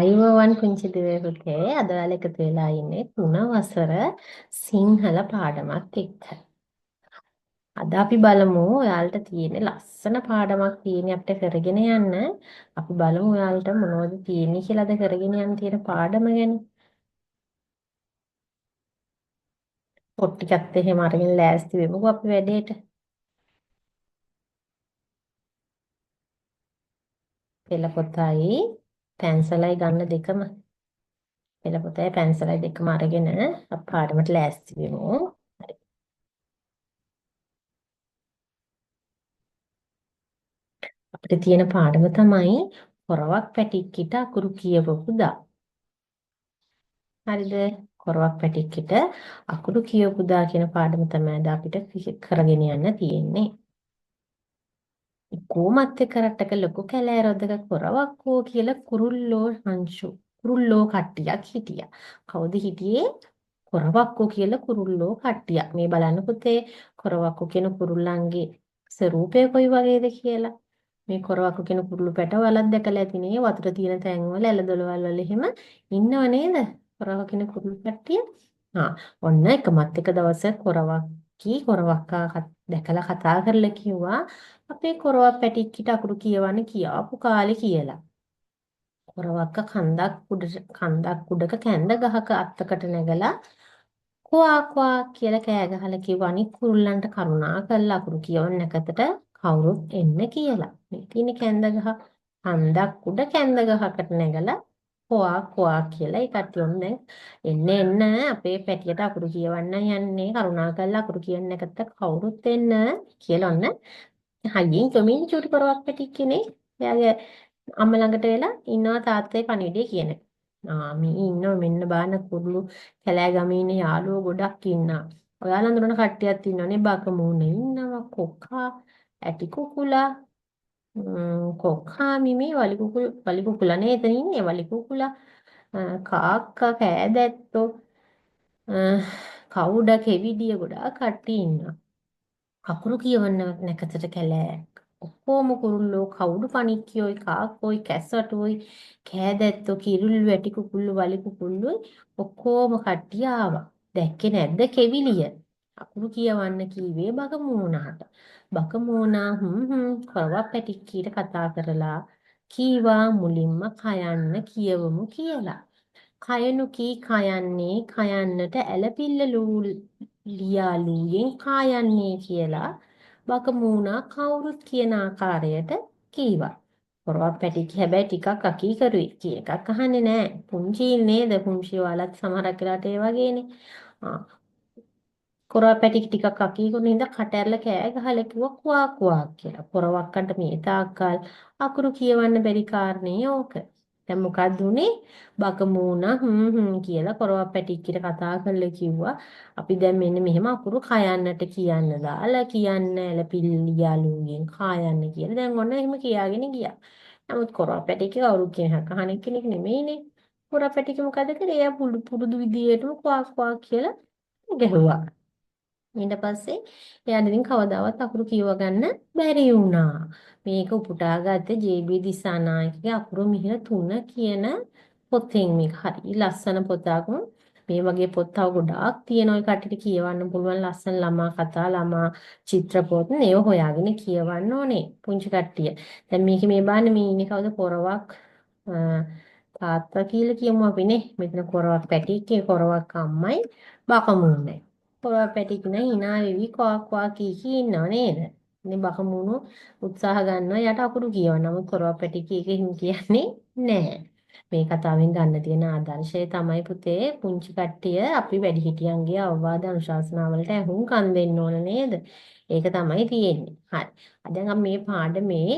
අයිබෝවන් පුංචි දුවේපුතේ අද ඔයාලා එකතු වෙලා ඉන්නේ 3 වසර සිංහල පාඩමත් එක්ක. අද අපි බලමු ඔයාලට තියෙන ලස්සන පාඩමක් තියෙන්නේ අපිට කරගෙන යන්න. අපි බලමු ඔයාලට මොනවද තියෙන්නේ කියලා අද කරගෙන යන්න තියෙන පාඩම ගැන. පොත් ටිකත් එහෙම අරගෙන ලෑස්ති වෙමුකෝ අපි වැඩේට. පෙළ පොතයි පැන්සලයි ගන්න දෙකම. පෙළ පොතයි පැන්සලයි දෙකම අරගෙන අපි පාඩමට ලෑස්ති වෙමු. අපිට තියෙන පාඩම තමයි කොරවක් පැටික්කිට අකුරු කියවපු දා. හරිද? කොරවක් පැටික්කිට අකුරු කියවපු දා කියන පාඩම තමයි අද අපිට කරගෙන යන්න තියෙන්නේ. කොමත් කරට්ටක ලොකු කැලෑ රොදක කොරවක්කෝ කියලා කුරුල්ලෝ හංසු. කුරුල්ලෝ කට්ටියක් හිටියා. කවුද හිටියේ? කොරවක්කෝ කියලා කුරුල්ලෝ කට්ටියක්. මේ බලන්න පුතේ කොරවක්කෝ කියන කුරුල්ලන්ගේ ස්වරූපය කොයි වගේද කියලා. මේ කොරවක්කු කියන කුරුළු පැටවලක් දැකලා ඇතිනේ වතුර තියෙන තැන්වල ඇලදොලවල් වල එහෙම ඉන්නව නේද? කොරවක්කු කියන කුරුළු පැට්ටිය. ඔන්න එකමත් එක දවසක් කොරවක්කා දැකලා කතා කරලා කිව්වා අපේ කොරවක් පැටික්කිට අකුරු කියවන්න කියාපු කාලේ කියලා. කොරවක්ක කන්දක් උඩක කැන්ද ගහක අත්තකට නැගලා කුවා කුවා කියලා කෑ ගහලා කිව්වා අනිත් කුරුල්ලන්ට කරුණා කරලා අකුරු කියවන්න නැකතට කවුරුත් එන්න කියලා. මේ තියෙන කැන්ද ගහ කන්දක් උඩ කැන්ද ගහකට නැගලා කුවා කුවා කියලා ඒ කට්ටියම දැන් එන්න අපේ පැටියට අකුරු කියවන්න යන්නේ කරුණා කරලා අකුරු කියන්න නැකතට කවුරුත් එන්න කියලා ඔන්න හයියෙන් කොමින් චූටි කරවක් පැටික් කෙනේ එයාගේ අම්ම ළඟට වෙලා ඉන්නවා තාත්තේ පණිවිඩය කියන. මේ ඉන්නව මෙන්න බාන කුරුළු කැලෑ ගමේ ඉන්න යාළුවෝ ගොඩක් ඉන්නා. ඔයාලා අඳුරන කට්ටියක් ඉන්නවනේ බකමූණ ඉන්නවා කොක්කා ඇටි කුකුලා කොක්කා මිමි වලි කුකුලා නේ එතන ඉන්නේ වලි කුකුලා කාක්කා කෑදැත්තෝ කවුඩ කෙවිඩිය ගොඩාක් කට්ටිය ඉන්නවා. අකුරු කියවන්න නැකතට කැලෑ ඔක්කොම කුරුල්ලෝ කවුඩු පණික්කියෝයි කාක්කෝයි කැස්සටෝයි කෑදැත්තෝ කිරුල්ලු ඇටි කුකුල්ලු වලි කුකුල්ලුයි ඔක්කොම කට්ටිය ආවා. දැක්කේ නැද්ද කෙවිලිය? අකුරු කියවන්න කීවේ බකමූණාට. බකමූණා කරවක් පැටික්කියට කතා කරලා කීවා මුලින්ම කයන්න කියවමු කියලා. කයනු කී කයන්නට ඇලපිල්ල ලියාලුයෙන් කායන්නේ කියලා බකමූණා කවුරුත් කියන ආකාරයට කීවා. පොරවක් පැටිච්ච හැබැයි ටිකක් අකීකරුයි කිය එකක් අහන්නේ නැහැ. පුංචි නේද? පුංචි ඔයාලත් සමහරක් වෙලාවට ඒ වගේනේ. කොරවා පැටික ටිකක් අකීකුණු හින්දා කට ඇරලා කෑ ගහලා කිව්වා කුවා කුවා කියලා. කොරවක්කන්ට මේ තාක්කල් අකුරු කියවන්න බැරි කාරණේ ඕක. දැන් මොකක්ද උනේ? බකමූණා කියලා කොරවක් පැටික්කිට කතා කරලා කිව්වා අපි දැන් මෙන්න මෙහෙම අකුරු කයන්නට කියන්න දාලා කියන්න ඇලපිල්ලියාලුගෙන් කායන්න කියලා. දැන් ඔන්න එහෙම කියාගෙන ගියා. නමුත් කොරවක් පැටික්ක කවුරු කියන අහන කෙනෙක් නෙමෙයිනේ. කොරවක් පැටික්ක මොකද කරේ? එයා පුරුදු විදියටම කුවා කුවා කියලා ගැහුවා. ඊට පස්සේ එයාට ඉතින් කවදාවත් අකුරු කියව ගන්න බැරි වුණා. මේක උපුටා ගත්ත ජේ.බී. දිසානායකගේ අකුරු මිහිර 3 කියන පොතෙන් මේක හරි ලස්සන පොතක්. මේ වගේ පොත් තව ගොඩාක් තියෙනවා. ඒ කට්ටියට කියවන්න පුළුවන් ලස්සන ළමා කතා, ළමා චිත්‍රපොත් ඒව හොයාගෙන කියවන්න ඕනේ පුංචි කට්ටිය. දැන් මේකේ මේ බලන්න මේ ඉන්නේ කවුද පොරවක් තාත්තා කියලා කියමු අපිනේ. මෙතන කොරවක් පැටික්කේ කොරවක් අම්මයි බකමුන්නයි. පොරව පැටික් නේ hina වෙවි කවා කී කී ඉන්නව නේද? ඉතින් බකමුණු උත්සාහ ගන්නවා යට අකුරු කියවන්න. නමුත් පොරව පැටික් එක හිම කියන්නේ නැහැ. මේ කතාවෙන් ගන්න තියෙන ආදර්ශය තමයි පුතේ පුංචි කට්ටිය අපි වැඩිහිටියන්ගේ අවවාද අනුශාසනාවලට අහුම්කම් දෙන්න ඕන නේද? ඒක තමයි තියෙන්නේ. හරි. දැන් අපි මේ පාඩමේ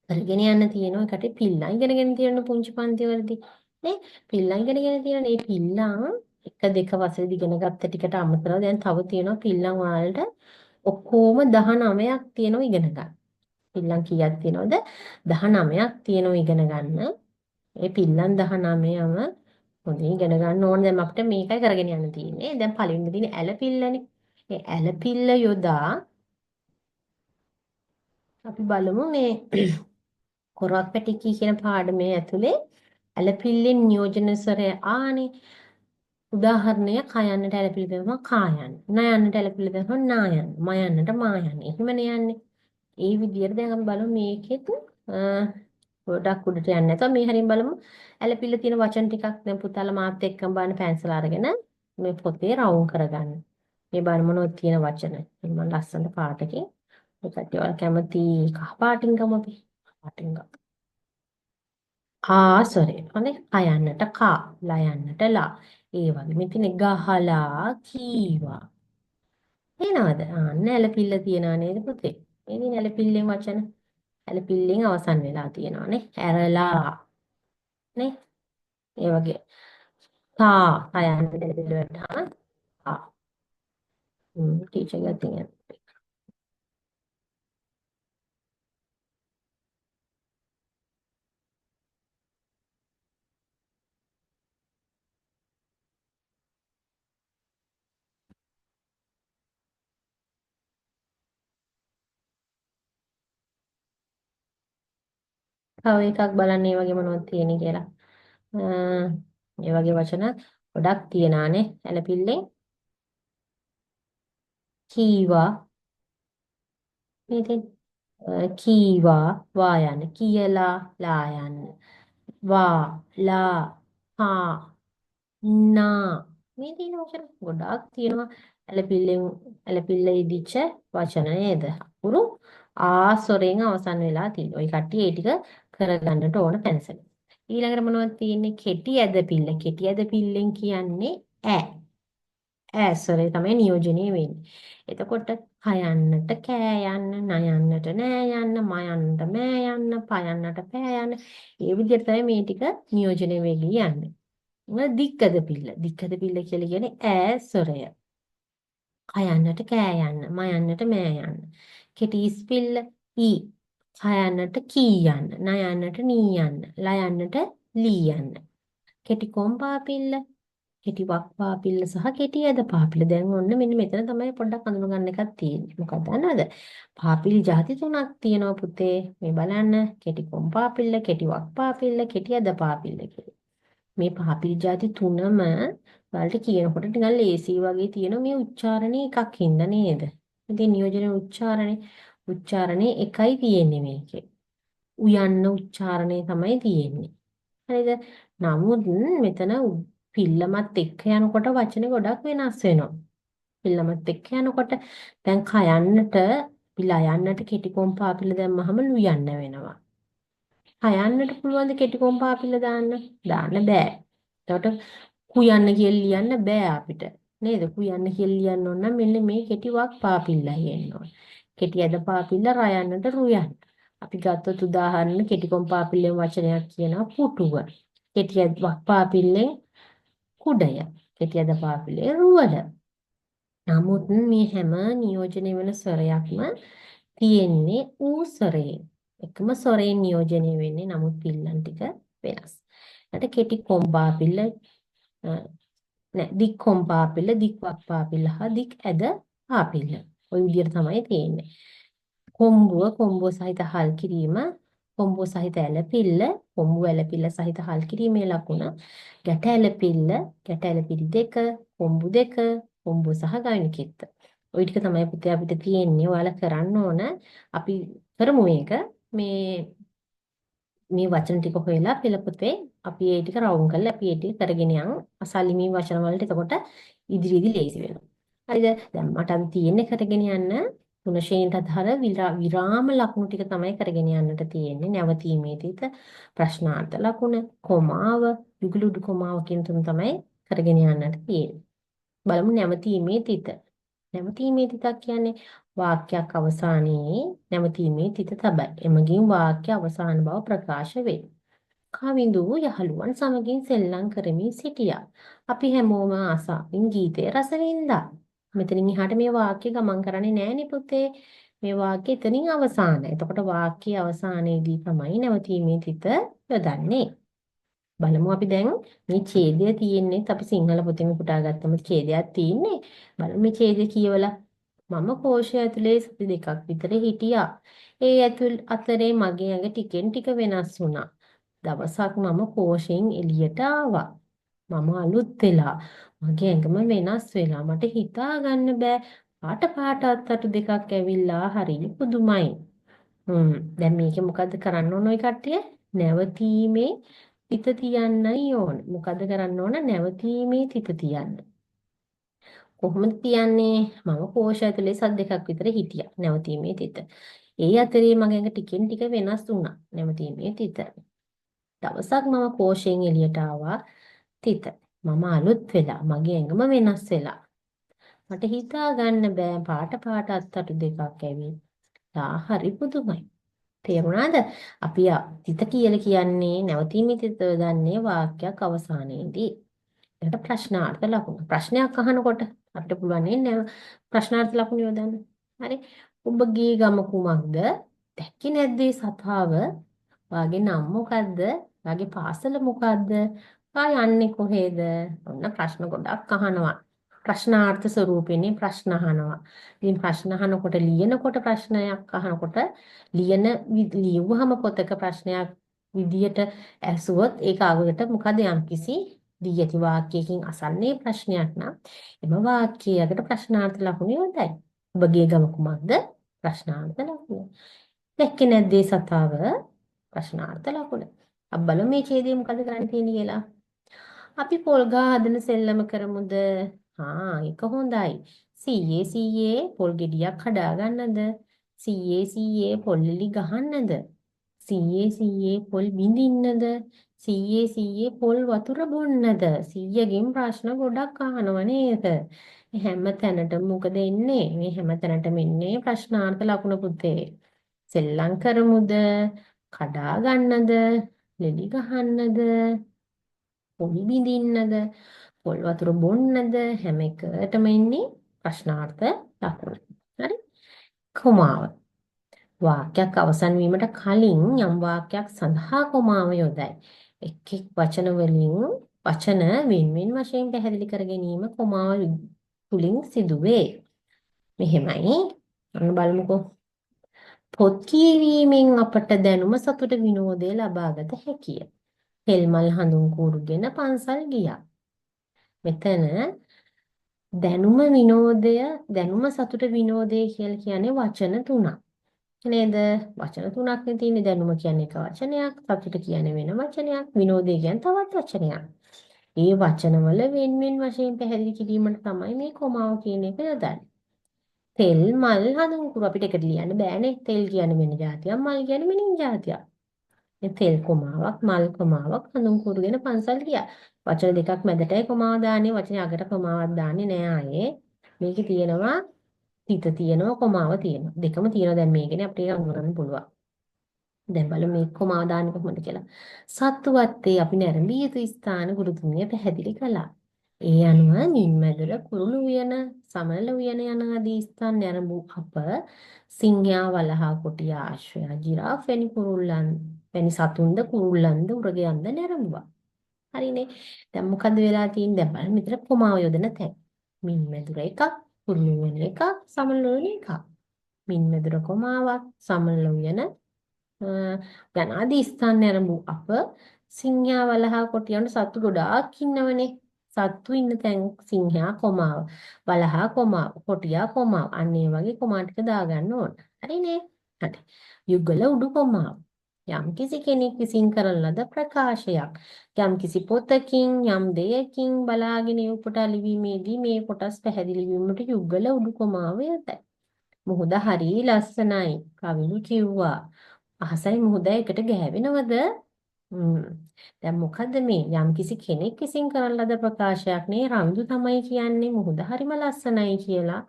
කරගෙන යන්න තියෙනවා එකට පිල්ලම් ඉගෙනගෙන තියෙන පුංචි පන්තිවලදී නේ පිල්ලම් ඉගෙනගෙන තියෙන මේ පිල්ලම් 1 2 වසරේදී ඉගෙන ගත්ත ටිකට අමතරව දැන් තව තියෙනවා පිල්ලම් වලට ඔක්කොම 19ක් තියෙනවා ඉගෙන ගන්න. පිල්ලම් කීයක් තියෙනවද? 19ක් තියෙනවා ඉගෙන ගන්න. ඒ පිල්ලම් 19ම හොඳින් ඉගෙන ගන්න ඕනේ. දැන් අපිට මේකයි කරගෙන යන්න තියෙන්නේ. දැන් පළවෙනි තියෙන ඇලපිල්ලනේ. මේ ඇලපිල්ල යොදා අපි බලමු මේ කොරවක් පැටිකී කියන පාඩමේ ඇතුලේ ඇලපිල්ලෙන් නියෝජන ස්වරය ආනේ. උදාහරණය කයන්නට ඇලපිලි දැම්මම කායන්න. නයන්නට ඇලපිලි දැම්මම නායන්න. මයන්නට මායන්න. එහෙමනේ යන්නේ. ඒ විදිහට දැන් අපි බලමු මේකෙත් ගොඩක් උඩට යන්නේ නැතුව මේ හරින් බලමු. ඇලපිල්ල තියෙන වචන ටිකක් දැන් පුතාලා මාත් එක්කම බලන්න පැන්සල අරගෙන මේ පොතේ රවුම් කරගන්න. මේ බලන්න මොනවද තියෙන වචන. මම ලස්සන පාටකින් ඒකට ඔයාලා කැමති කහ පාටින් ගමු අපි. පාටින් ගමු. සොරේ. හොඳේ. කයන්නට කා, ලයන්නට ලා. ඒ වගේ මෙතන ගහලා කීවා. එනවද? නැලපිල්ල තියනවා නේද පුතේ? ඉතින් නැලපිල්ලෙන් වචන ඇලපිල්ලෙන් අවසන් වෙලා තියෙනවා නේ. ඇරලා නේ. ඒ වගේ කයන්න ඇලපිල්ල වලට කා. ටීචර් ගතිය. තව එකක් බලන්න මේ වගේ මොනවද තියෙන්නේ කියලා. මේ වගේ වචන ගොඩක් තියනානේ ඇලපිල්ලෙන්. කීවා නේද? කීවා වා යන්න කියලා ලා යන්න. වා ලා හා නා මේ තියෙන වචන ගොඩාක් තියෙනවා ඇලපිල්ල ඉදිච්ච වචන නේද? අකුරු ආස්වරයෙන් අවසන් වෙලා තියෙනවා. ওই කට්ටිය ඒ ටික කරගන්නට ඕන පැන්සල. ඊළඟට මොනවද තියෙන්නේ? කෙටි ඇදපිල්ල. කෙටි ඇදපිල්ලෙන් කියන්නේ ඈස්වරේ තමයි නියෝජනය වෙන්නේ. එතකොට කයන්නට කෑ යන්න, නයන්නට නෑ යන්න, මයන්නට මෑ යන්න, පයන්නට පෑ යන්න. ඒ විදිහට තමයි මේ ටික නියෝජනය වෙවි යන්නේ. දික්කද පිල්ල. දික්කද පිල්ල කියලා කියන්නේ ඈස්වරය. කයන්නට කෑ යන්න, මයන්නට මෑ යන්න. කෙටි ඉස්පිල්ල ඊ. කයන්නට කී යන්න, නයන්නට නී යන්න, ලයන්නට ලී යන්න. කෙටි කොම්පා පිල්ල කෙටි වක් පාපිල්ල සහ කෙටි ඇද පාපිල්ල. දැන් ඔන්න මෙන්න මෙතන තමයි පොඩ්ඩක් අඳුන ගන්න එකක් තියෙන්නේ. මොකක්ද දන්නවද? පාපිලි ಜಾති තුනක් තියෙනවා පුතේ. මේ බලන්න. කෙටි කොම් පාපිල්ල, කෙටි වක් පාපිල්ල, කෙටි ඇද පාපිල්ල කියලා. මේ පාපිලි ಜಾති තුනම වලට කියනකොට ටිකක් ලේසි වගේ තියෙනවා මේ උච්චාරණේ එකක් හින්දා නේද? ඉතින් නියෝජන උච්චාරණේ එකයි තියෙන්නේ මේකේ. උයන්න උච්චාරණේ තමයි තියෙන්නේ. හරිද? නමුත් මෙතන පිල්ලමත් එක්ක යනකොට වචනේ ගොඩක් වෙනස් වෙනවා. පිල්ලමත් එක්ක යනකොට දැන් කයන්නට පිලා යන්නට කෙටි කොම්පා පිල්ල දැම්මහම ලුයන්න වෙනවා. කයන්නට පුළුවන් ද කෙටි කොම්පා පිල්ල දාන්න? දාන්න බෑ. එතකොට කුයන්න කියලා ලියන්න බෑ අපිට. නේද? කුයන්න කියලා ලියන්න ඕන නම් මෙන්න මේ කෙටි වක් පාපිල්ලයි එන්න ඕන. කෙටි ඇද පාපිල්ල රයන්නට රුයන්න. අපි ගත්තොත් උදාහරණ කෙටි කොම්පා පිල්ලෙන් වචනයක් කියනවා පුටුව. කෙටි ඇද වක් පාපිල්ලෙන් කුඩය. කෙටි ඇද පාපිලේ රුවල. නමුත් මේ හැම නියෝජනය වෙන ස්වරයක්ම තියෙන්නේ ඌ ස්වරයෙන්. එකම ස්වරයෙන් නියෝජනය වෙන්නේ නමුත් පිල්ලන් ටික වෙනස්. ඊට කෙටි කොම් පාපිල්ල නෑ දික් කොම් පාපිල්ල දික් වක් පාපිල්ල හා දික් ඇද පාපිල්ල. ওই විදිහට තමයි තියෙන්නේ. කොම්බුව සහිත හල් කිරීම කොම්බුව සහිත ඇලපිල්ල කොම්බුව ඇලපිල්ල සහිත හල් කිරීමේ ලකුණ ගැට ඇලපිලි දෙක කොම්බු දෙක කොම්බුව සහ ගායන කිත්ත. ওই ටික තමයි පුතේ අපිට තියෙන්නේ. ඔයාලා කරන්න ඕන. අපි කරමු මේක. මේ වචන ටික හොයලා පෙළපොතේ අපි ඒ ටික රවුම් කරලා අපි ඒ ටික කරගෙන යමු. අසල්ලිමේ වචන වලට එතකොට ඉදිරියේදී ලේසි වෙනවා. හරිද? දැන් මට අද තියෙන්නේ කරගෙන යන්න තුන ශ්‍රේණියට අදාළ විරාම ලකුණු ටික තමයි කරගෙන යන්නට තියෙන්නේ. නැවතීමේ තිත ප්‍රශ්නාර්ථ ලකුණ කොමාව යුගලුඩු කොමාව කියන තුන තමයි කරගෙන යන්නට තියෙන්නේ. බලමු නැවතීමේ තිත. නැවතීමේ තිතක් කියන්නේ වාක්‍යයක් අවසානයේ නැවතීමේ තිත තබයි. එමගින් වාක්‍ය අවසාන බව ප්‍රකාශ වේ. කවිඳු යහළුවන් සමගින් සෙල්ලම් කරමින් සිටියා. අපි හැමෝම ආසාවෙන් ගීතේ රස වින්දා. මෙතනින් එහාට මේ වාක්‍ය ගමන් කරන්නේ නෑනේ පුතේ. මේ වාක්‍ය එතනින් අවසానයි. එතකොට වාක්‍ය අවසානයේදී තමයි නැවතීමේ තිත යොදන්නේ. බලමු අපි දැන් මේ ඡේදය තියෙන්නේ අපි සිංහල පොතෙන් පුටාගත්තම ඡේදයක් තියෙන්නේ. බලමු මේ ඡේදය කියවලා මම කෝෂය ඇතුලේ සති දෙකක් විතර හිටියා. ඒ අතරේ මගේ ඇඟ ටිකෙන් ටික වෙනස් වුණා. දවසක් මම කෝෂයෙන් එළියට ආවා. මම අලුත් වෙලා මගේ ඇඟම වෙනස් වෙලා මට හිතා ගන්න බෑ. පාට පාට අත්තටු දෙකක් ඇවිල්ලා හරි පුදුමයි. දැන් මේකේ මොකද්ද කරන්න ඕන ඔය කට්ටිය? නැවතීමේ තිත තියන්නයි ඕන. මොකද්ද කරන්න ඕන? නැවතීමේ තිත තියන්න. කොහොමද තියන්නේ? මම කෝෂ ඇතුලේ සද්දයක් විතර හිටියා. නැවතීමේ තිත. ඒ අතරේ මගේ ඇඟ ටිකෙන් ටික වෙනස් වුණා. නැවතීමේ තිත. දවසක් මම කෝෂයෙන් එළියට ආවා. තිත. මම අලුත් වෙලා මගේ ඇඟම වෙනස් වෙලා. මට හිතා ගන්න බෑ පාට පාට අත්තටු දෙකක් ඇවිල්ලා හරි පුදුමයි. තේරුණාද? අපි තිත කියලා කියන්නේ නැවතීමේ තිත යොදන්නේ වාක්‍යයක් අවසානයේදී. ඒකට ප්‍රශ්නාර්ථ ලකුණු. ප්‍රශ්නයක් අහනකොට අපිට පුළුවන් නේ ප්‍රශ්නාර්ථ ලකුණු යොදන්න. හරි. ඔබගේ ගම කුමක්ද? දැක්කේ නැද්ද ඒ සතාව? වාගේ නම මොකද්ද? වාගේ පාසල මොකද්ද? වා යන්නේ කොහෙද? ඔන්න ප්‍රශ්න ගොඩක් අහනවා. ප්‍රශ්නාර්ථ ස්වරූපෙනේ ප්‍රශ්න අහනවා. ඉතින් ප්‍රශ්න අහනකොට ලියනකොට ප්‍රශ්නයක් අහනකොට ලියුවහම පොතක ප්‍රශ්නයක් විදියට ඇසුවොත් ඒක ආවකට මොකද යම්කිසි දී ඇති වාක්‍යයකින් අසන්නේ ප්‍රශ්නයක් නම් එම වාක්‍යයකට ප්‍රශ්නාර්ථ ලකුණු යොදයි. ඔබගේ ගම කුමක්ද? ප්‍රශ්නාර්ථ ලකුණ. දැක්කේ නැද්ද ඒ සතාව? ප්‍රශ්නාර්ථ ලකුණ. අපි බලමු මේ ඡේදයේ මොකද කරන්න තියෙන්නේ කියලා. අපි පොල් ගහ හදන සෙල්ලම කරමුද? ඒක හොඳයි. සීයේ පොල් ගෙඩියක් හදා ගන්නද? සීයේ පොල් එලි ගහන්නද? සීයේ පොල් බිඳින්නද? සීයේ පොල් වතුර බොන්නද? සීයගෙන් ප්‍රශ්න ගොඩක් අහනව නේද? හැම තැනටම මොකද එන්නේ? මේ හැම තැනටම එන්නේ ප්‍රශ්නාර්ථ ලකුණ පුතේ. සෙල්ලම් කරමුද? කඩා ගන්නද? ලෙඩි ගහන්නද? පොල් බිඳින්නද? පොල් වතුර බොන්නද? හැම එකටම එන්නේ ප්‍රශ්නාර්ථ ලකුණ. හරි? කොමාව. වාක්‍යයක් අවසන් වීමට කලින් යම් වාක්‍යයක් සඳහා කොමාව යොදයි. එක් එක් වචන වෙන වෙන වශයෙන් පැහැදිලි කර ගැනීම කොමාව තුලින් සිදුවේ. මෙහෙමයි. අන්න බලමුකෝ. පොත් කියවීමෙන් අපට දැනුම සතුට විනෝදය ලබාගත හැකිය. තෙල්මල් හඳුන් කූරුගෙන පන්සල් ගියා. මෙතන දැනුම සතුට විනෝදය කියලා කියන්නේ වචන තුනක්. නේද? වචන තුනක් නේ තියෙන්නේ. දැනුම කියන්නේ එක වචනයක්, සතුට කියන්නේ වෙන වචනයක්, විනෝදය කියන්නේ තවත් වචනයක්. ඒ වචනවල වෙන වෙන වශයෙන් පැහැදිලි කිරීමට තමයි මේ කොමාව කියන එක යොදන්නේ. තෙල් මල් හඳුන් කුරු අපිට එකට ලියන්න බෑනේ. තෙල් කියන්නේ වෙන જાතියක්, මල් කියන්නේ වෙනින් જાතියක්. මේ තෙල් කොමාවක්, මල් කොමාවක් හඳුන් කුරුගෙන පන්සල් ගියා. වචන දෙකක් මැදටයි කොමාව දාන්නේ. වචනේ අගට කොමාවක් දාන්නේ නෑ ආයේ. මේකේ තියෙනවා තිත තියෙනවා කොමාව තියෙනවා. දෙකම තියෙනවා දැන් මේකනේ අපිට අඳුරන්න පුළුවන්. දැන් බලමු මේ කොමාව දාන්නේ කොහොමද කියලා. සත්තු වත්තේ අපි නැරඹිය යුතු ස්ථාන ගුරුතුමිය පැහැදිලි කළා. ඒ අනුව මින්මැදුර කුරුළු උයන, සමනල උයන යන ආදී ස්ථාන නැරඹූ අප සිංහයා වලහා කොටිය ආශ්‍රය ජිරාෆ් වැනි සතුන්ද කුරුල්ලන්ද උරගයන්ද නැරඹුවා. හරිනේ. දැන් මොකද වෙලා තියෙන්නේ? දැන් බලන්න මෙතන කොමාව යොදන තැන්. මින්මැදුර එකක්, කුරුළු උයන එකක්, සමනල උයන එකක්. මින්මැදුර කොමාවක්, සමනල උයන යන ආදී ස්ථාන නැරඹූ අප සිංහයා වලහා කොටියන්ට සත්තු ගොඩාක් ඉන්නවනේ. සත්තු ඉන්න තැන් සිංහයා කොමාව, වලහා කොමාව, කොටියා කොමාව. අන්න ඒ වගේ කොමා ටික දාගන්න ඕන. හරිනේ? හරි. යුගල උඩු කොමාව. යම්කිසි කෙනෙක් විසින් කරන ලද ප්‍රකාශයක්. යම්කිසි පොතකින් යම් දෙයකින් බලාගෙන උපුටා ලිවීමේදී මේ කොටස් පැහැදිලි වීමට යුගල උඩු කොමාව යොදයි. මුහුද හරි ලස්සනයි. කවිනු කිව්වා. අහසයි මුහුදයි එකට ගෑවෙනවද? දැන් මොකද්ද මේ යම්කිසි කෙනෙක් විසින් කරන ලද ප්‍රකාශයක් නේ රවිඳු තමයි කියන්නේ මුහුද හරිම ලස්සනයි කියලා.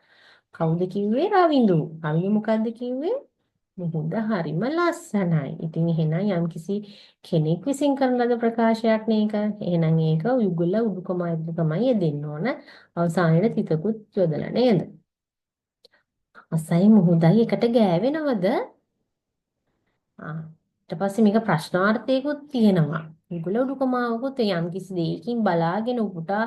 කවුද කිව්වේ? රවිඳු. රවිඳු මොකද්ද කිව්වේ? මුහුද හරිම ලස්සනයි. ඉතින් එහෙනම් යම්කිසි කෙනෙක් විසින් කරන ලද ප්‍රකාශයක් නේක. එහෙනම් ඒක යුගල උඩුකමයි තමයි යෙදෙන්න ඕන. අවසානයේ තිතකුත් යොදලා නේද? අසයි මුහුදයි එකට ගෑවෙනවද? ඊට පස්සේ මේක ප්‍රශ්නාර්ථයකුත් තියෙනවා. යුගල උඩුකමාවකුත් යම්කිසි දෙයකින් බලාගෙන උපුටා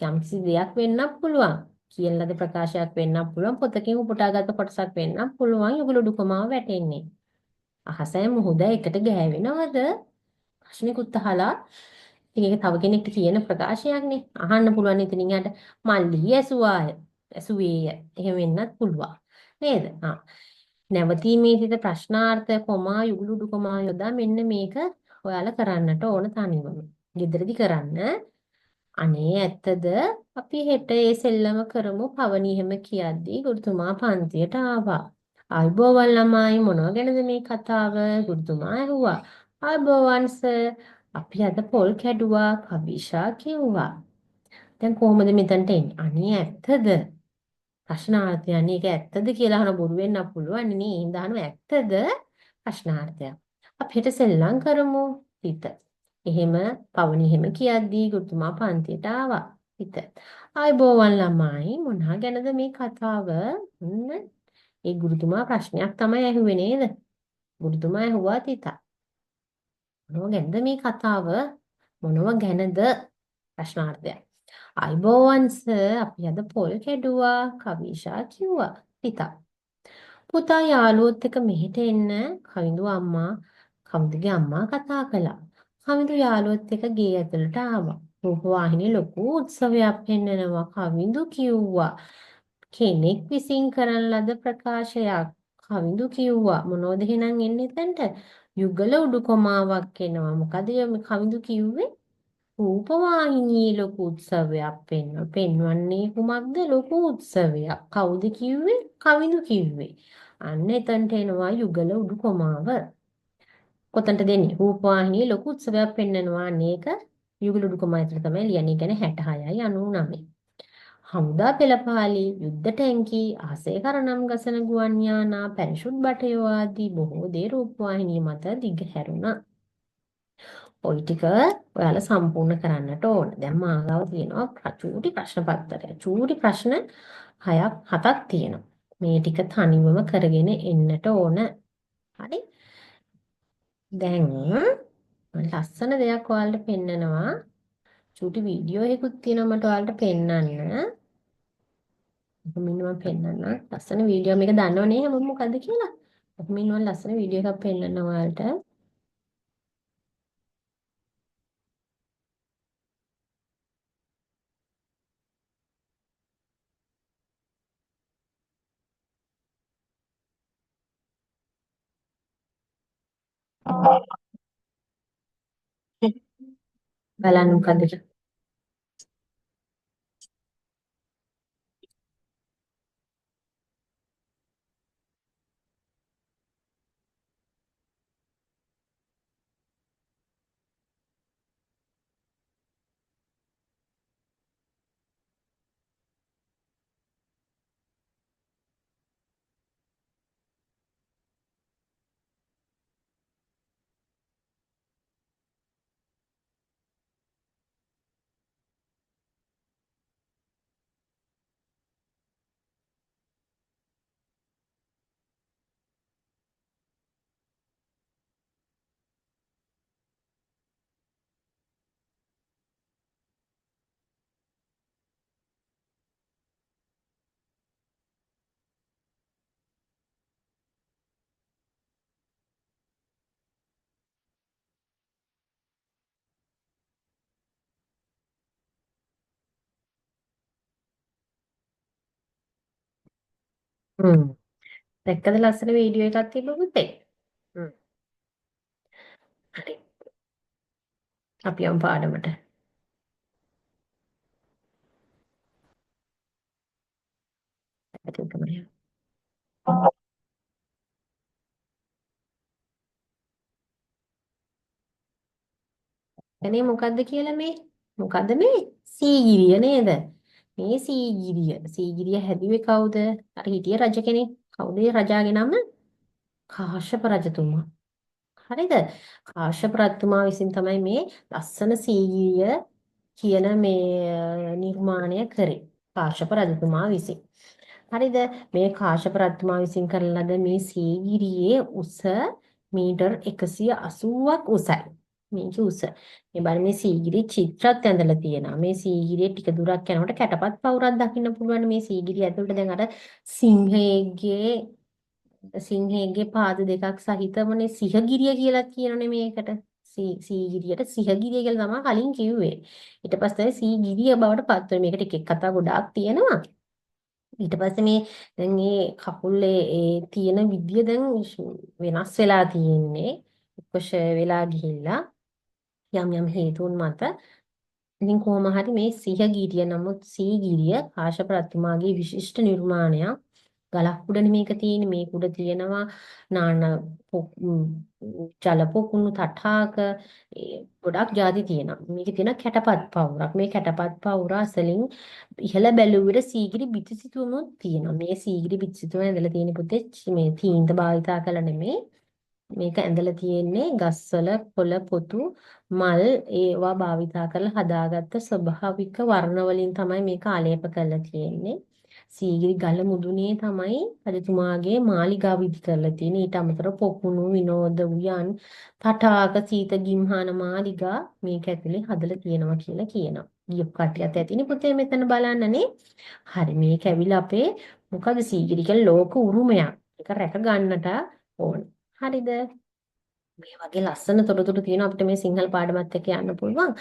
යම්කිසි දෙයක් වෙන්නත් පුළුවන්. කියන ලද ප්‍රකාශයක් වෙන්නත් පුළුවන්. පොතකින් උපුටාගත් කොටසක් වෙන්නත් පුළුවන්. යුගල උඩුකමාව වැටෙන්නේ. අහසයි මුහුදයි එකට ගෑවෙනවද? ප්‍රශ්නිකුත් අහලා ඉතින් ඒක තව කෙනෙක්ට කියන ප්‍රකාශයක්නේ. අහන්න පුළුවන් ඉතින් යාට මල්ලි ඇසුවාය. ඇසුවේය. එහෙම වෙන්නත් පුළුවන්. නේද? නැවතීමේ සිට ප්‍රශ්නාර්ථ කොමා යුගුලුඩු කොමා යොදා මෙන්න මේක ඔයාලා කරන්නට ඕන තනිවම. ගෙදරදි කරන්න. අනේ ඇත්තද අපි හෙට ඒ සෙල්ලම කරමු පවණි එහෙම කියද්දී ගුරුතුමා පන්තියට ආවා. ආයිබෝවන් ළමයි මොනව ගැනද මේ කතාව? ගුරුතුමා ඇහුවා. ආයිබෝවන් සර් අපි අද පොල් කැඩුවා කබීෂා කිව්වා. දැන් කොහොමද මෙතනට එන්නේ? අනේ ඇත්තද? ප්‍රශ්නාර්ථය අනේ ඒක ඇත්තද කියලා අහන බොරු වෙන්න පුළුවන් නේ. ඒ හින්දා අහනවා ඇත්තද? ප්‍රශ්නාර්ථයක්. අපි හෙට සෙල්ලම් කරමු. හිත. එහෙම පවණි එහෙම කියද්දී ගුරුතුමා පන්තියට ආවා. හිත. ආයිබෝවන් ළමයි මොනවා ගැනද මේ කතාව? ඒ ගුරුතුමා ප්‍රශ්නයක් තමයි ඇහුවේ නේද? ගුරුතුමා ඇහුවා තිතා. මොනව ගැනද මේ කතාව? මොනව ගැනද? ප්‍රශ්නාර්ථය. ආයිබෝවන් සර් අපි අද පොල් කැඩුවා කවිෂා කිව්වා. තිතා. පුතා යාළුවොත් එක්ක මෙහෙට එන්න කවිඳුගේ අම්මා කතා කළා. කවිඳු යාළුවොත් එක්ක ගේ ඇතුළට ආවා. රූපවාහිනියේ ලොකු උත්සවයක් පෙන්නනවා කවිඳු කිව්වා. කෙනෙක් විසින් කරන ලද ප්‍රකාශයක් කවිඳු කිව්වා. මොනවද එහෙනම් එන්නේ එතනට? යුගල උඩුකොමාවක් එනවා. මොකද කවිඳු කිව්වේ? රූපවාහිනියේ ලොකු උත්සවයක් පෙන්වන්නේ කුමක්ද? ලොකු උත්සවයක්. කවුද කිව්වේ? කවිඳු කිව්වේ. අන්න එතනට එනවා යුගල උඩුකොමාව. කොතනට දෙන්නේ? රූපවාහිනියේ ලොකු උත්සවයක් පෙන්වනවා. අනේක යුගල උඩුකොමාව ඇතුළේ තමයි ලියන්නේ. කියන්නේ 66යි 99. හමුදා පෙළපාලි, යුද්ධ ටැංකි, ආසය කරනම් ගසන ගුවන් යානා, පැරෂුට් බටයෝ ආදී බොහෝ දේ රූපවාහිනිය මත දිගහැරුණා. ওই ටික ඔයාලා සම්පූර්ණ කරන්නට ඕන. දැන් මාගාව තියෙනවා චූටි ප්‍රශ්න පත්‍රය. චූටි ප්‍රශ්න 6ක් 7ක් තියෙනවා. මේ ටික තනිවම කරගෙන එන්නට ඕන. හරි? දැන් මම ලස්සන දෙයක් ඔයාලට පෙන්නනවා. චූටි වීඩියෝ එකකුත් තියෙනවා මට ඔයාලට පෙන්නන්න. මෙන්න මම පෙන්නන්න. ලස්සන වීඩියෝ මේක දන්නව නේ හැමෝම මොකද්ද කියලා? මෙන්න මම ලස්සන වීඩියෝ එකක් පෙන්නන්න ඔයාලට. බලන්න මොකද්ද කියලා. හ්ම්. දැක්කද ලස්සන වීඩියෝ එකක් තිබ්බ පුතේ? හ්ම්. හරි. අපි යමු පාඩමට. ඇතුළට යමු. එනේ මොකද්ද කියලා මේ? මොකද්ද මේ? සීගිරිය නේද? මේ සීගිරිය හැදුවේ කවුද? අර හිටිය රජ කෙනෙක්. කවුද ඒ රජාගේ නම? කාශ්‍යප රජතුමා. හරිද? කාශ්‍යප රජතුමා විසින් තමයි මේ ලස්සන සීගිරිය කියන මේ නිර්මාණය කරේ. කාශ්‍යප රජතුමා විසින්. හරිද? මේ කාශ්‍යප රජතුමා විසින් කරන ලද මේ සීගිරියේ උස මීටර් 180ක් උසයි. මේකේ උස. මේ බලන්න මේ සීගිරිය චිත්‍රත් ඇඳලා තියෙනවා. මේ සීගිරිය ටික දුරක් යනකොට කැටපත් පවුරක් දකින්න පුළුවන් මේ සීගිරිය ඇතුළට දැන් අර සිංහයේ පාද දෙකක් සහිතවනේ සිහගිරිය කියලා කියනනේ මේකට. සීගිරියට සිහගිරිය කියලා තමයි කලින් කිව්වේ. ඊට පස්සේ සීගිරිය බවට පත් වෙන මේකට එක එක කතා ගොඩාක් තියෙනවා. ඊට පස්සේ මේ දැන් මේ කකුලේ තියෙන විදිය දැන් වෙනස් වෙලා තියෙන්නේ. එක්ක ෂය වෙලා ගිහිල්ලා යම් යම් හේතුන් මත ඉතින් කොහොම හරි මේ සිහගිරිය නමුත් සීගිරිය කාශ්‍යප රජතුමාගේ විශිෂ්ට නිර්මාණයක්. ගලක් උඩනේ මේක තියෙන්නේ. මේක උඩ තියෙනවා නාන ජල පොකුණු තටාක ගොඩක් ಜಾති තියෙනවා. මේකේ තියෙන කැටපත් පවුරක්. මේ කැටපත් පවුර අසලින් ඉහළ බැලුවට සීගිරි බිත්තිසිතුවමුත් තියෙනවා. මේ සීගිරි බිත්තිසිතුව ඇඳලා තියෙන පුතේ මේ තීන්ත භාවිතා කළා නෙමෙයි. මේක ඇඳලා තියෙන්නේ ගස්වල කොළ පොතු මල් ඒවා භාවිතා කරලා හදාගත්ත ස්වභාවික වර්ණ වලින් තමයි මේක ආලේප කරලා තියෙන්නේ. සීගිරි ගල මුදුනේ තමයි රජතුමාගේ මාලිගාව ඉදි කරලා තියෙන්නේ. ඊට අමතරව පොකුණු විනෝද උයන් තටාක සීත ගිම්හාන මාලිගා මේක ඇතුලේ හදලා තියෙනවා කියලා කියනවා. ගියප් කට්ටියත් ඇතිනේ පුතේ මෙතන බලන්නනේ. හරි මේක ඇවිල්ලා අපේ මොකද සීගිරි කියලා ලෝක උරුමයක්. ඒක රැක ගන්නට ඕන. හරිද? මේ වගේ ලස්සන තොරතුරු තියෙනවා අපිට මේ සිංහල පාඩමත් එක්ක යන්න පුළුවන්.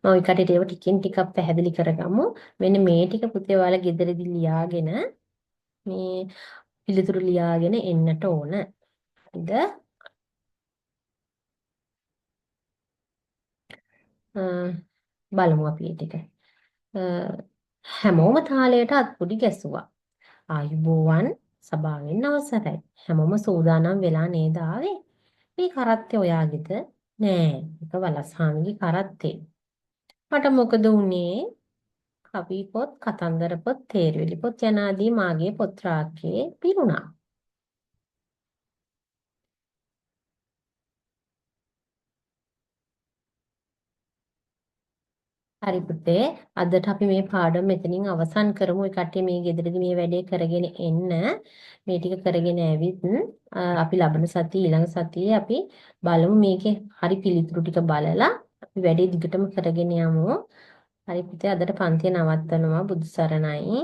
මම ওই කටේට ඒව ටිකෙන් ටිකක් පැහැදිලි කරගමු. මෙන්න මේ ටික පුතේ ඔයාලා ගෙදරදී ලියාගෙන මේ පිළිතුරු ලියාගෙන එන්නට ඕන. හරිද? අ, බලමු අපි මේ ටික. අ, හැමෝම තාලයට අත්පුඩි ගැසුවා. ආයුබෝවන් සභාවෙන් අවසරයි. හැමෝම සූදානම් වෙලා නේද ආවේ? මේ කරත්තේ ඔයාගේද? නෑ, ඒක වලස්හාමිගේ කරත්තේ. මට මොකද වුනේ? කවි පොත්, කතන්දර පොත්, තේරවිලි පොත් යනාදී මාගේ පොත් රාක්කයේ පිරුණා. හරි පුතේ, අදට අපි මේ පාඩම මෙතනින් අවසන් කරමු. ඒ කට්ටිය මේ ගෙදරදී මේ වැඩේ කරගෙන එන්න. මේ ටික කරගෙන ඇවිත් අපි ලබන සතියේ ඊළඟ සතියේ අපි බලමු මේකේ හරි පිළිතුරු ටික බලලා අපි වැඩේ දිගටම කරගෙන යමු. හරි පුතේ, අදට පන්තිය නවත්තනවා. බුදු සරණයි.